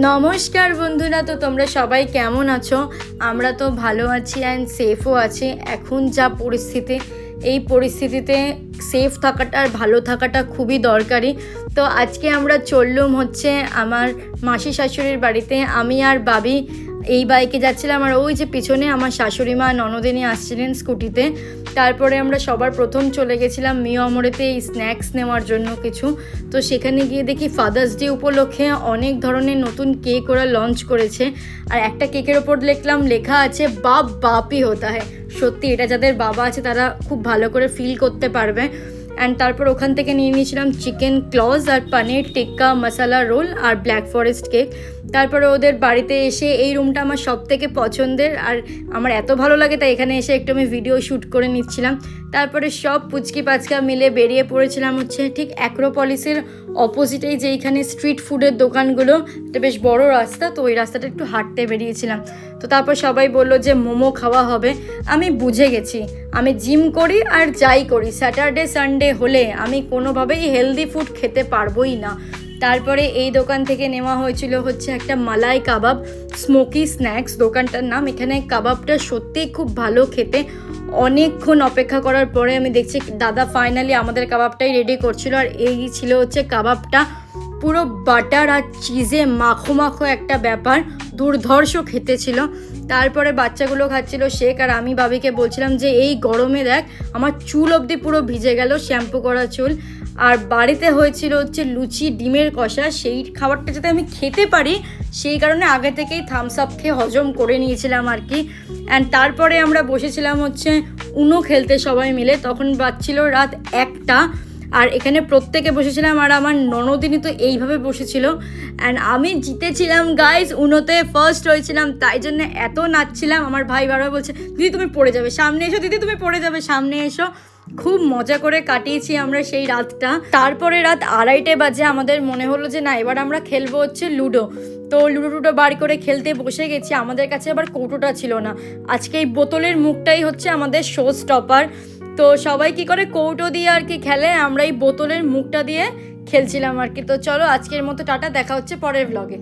নমস্কার বন্ধুরা, তো তোমরা সবাই কেমন আছো? আমরা তো ভালো আছি অ্যান্ড সেফও আছি। এখন যা পরিস্থিতি, এই পরিস্থিতিতে সেফ থাকাটা আর ভালো থাকাটা খুবই দরকারি। তো আজকে আমরা চললুম হচ্ছে আমার মাসি শাশুড়ির বাড়িতে। আমি আর বাবি এই বাইকে যাচ্ছিলাম, আর ওই যে পিছনে আমার শাশুড়ি মা ননদিনী আসছিলেন স্কুটিতে। তারপরে আমরা সবার প্রথম চলে গেছিলাম মিয়ামরেতে এই স্ন্যাক্স নেওয়ার জন্য কিছু। তো সেখানে গিয়ে দেখি ফাদার্স ডে উপলক্ষে অনেক ধরনের নতুন কেক ওরা লঞ্চ করেছে। আর একটা কেকের ওপর দেখলাম লেখা আছে বাপ বাপই হতা হ্যায়। সত্যি এটা যাদের বাবা আছে তারা খুব ভালো করে ফিল করতে পারবে। অ্যান্ড তারপর ওখান থেকে নিয়ে নিয়েছিলাম চিকেন ক্লজ আর পনির টিক্কা মশালা রোল আর ব্ল্যাক ফরেস্ট কেক। তারপরে ওদের বাড়িতে এসে এই রুমটা আমার সব থেকে পছন্দের, আর আমার এত ভালো লাগে তাই এখানে এসে একটু আমি ভিডিও শ্যুট করে নিচ্ছিলাম। তারপরে সব পুচকি পাচকা মিলে বেরিয়ে পড়েছিলাম হচ্ছে ঠিক অ্যাক্রোপলিসের অপোজিটেই, যেইখানে স্ট্রিট ফুডের দোকানগুলো, এটা বেশ বড় রাস্তা, তো ওই রাস্তাটা একটু হাঁটতে বেরিয়েছিলাম। তো তারপর সবাই বললো যে মোমো খাওয়া হবে। আমি বুঝে গেছি, আমি জিম করি আর যাই করি, স্যাটারডে সানডে হলে আমি কোনোভাবেই হেলদি ফুড খেতে পারবোই না। তারপরে এই দোকান থেকে নেওয়া হয়েছিল হচ্ছে একটা মালাই কাবাব, স্মোকি স্ন্যাক্স দোকানটার নাম। এখানে কাবাবটা সত্যিই খুব ভালো খেতে। অনেকক্ষণ অপেক্ষা করার পরে আমি দেখছি দাদা ফাইনালি আমাদের কাবাবটাই রেডি করছিল। আর এই ছিল হচ্ছে কাবাবটা, পুরো বাটার আর চিজে মাখো মাখো একটা ব্যাপার, দুর্ধর্ষ খেতে ছিল। তারপরে বাচ্চাগুলো খাচ্ছিল শেক, আর আমি বাবিকে বলছিলাম যে এই গরমে দেখ আমার চুল অবধি পুরো ভিজে গেল, শ্যাম্পু করা চুল। আর বাড়িতে হয়েছিল হচ্ছে লুচি ডিমের কষা, সেই খাবারটা যাতে আমি খেতে পারি সেই কারণে আগে থেকেই থামস আপ খেয়ে হজম করে নিয়েছিলাম আর কি। অ্যান্ড তারপরে আমরা বসেছিলাম হচ্ছে উনো খেলতে সবাই মিলে। তখন বাজছিল রাত 1টা, আর এখানে প্রত্যেকে বসেছিলাম, আর আমার ননদিনী তো এইভাবে বসেছিল। অ্যান্ড আমি জিতেছিলাম গাইজ, উনোতে ফার্স্ট হয়েছিলাম, তাই জন্য এত নাচছিলাম। আমার ভাই বারবার বলছে দিদি তুমি পড়ে যাবে, সামনে এসো, দিদি তুমি পড়ে যাবে, সামনে এসো। খুব মজা করে কাটিয়েছি আমরা সেই রাতটা। তারপরে রাত 2:30 বাজে আমাদের মনে হলো যে না, এবার আমরা খেলবো হচ্ছে লুডো। তো লুডো বার করে খেলতে বসে গেছি। আমাদের কাছে আবার কৌটোটা ছিল না। আজকে এই বোতলের মুখটাই হচ্ছে আমাদের শো স্টপার। তো সবাই কি করে কৌটো দিয়ে আর কি খেলে, আমরা এই বোতলের মুখটা দিয়ে খেলছিলাম আর কি। তো চলো আজকের মতো টাটা, দেখা হচ্ছে পরের ব্লগে।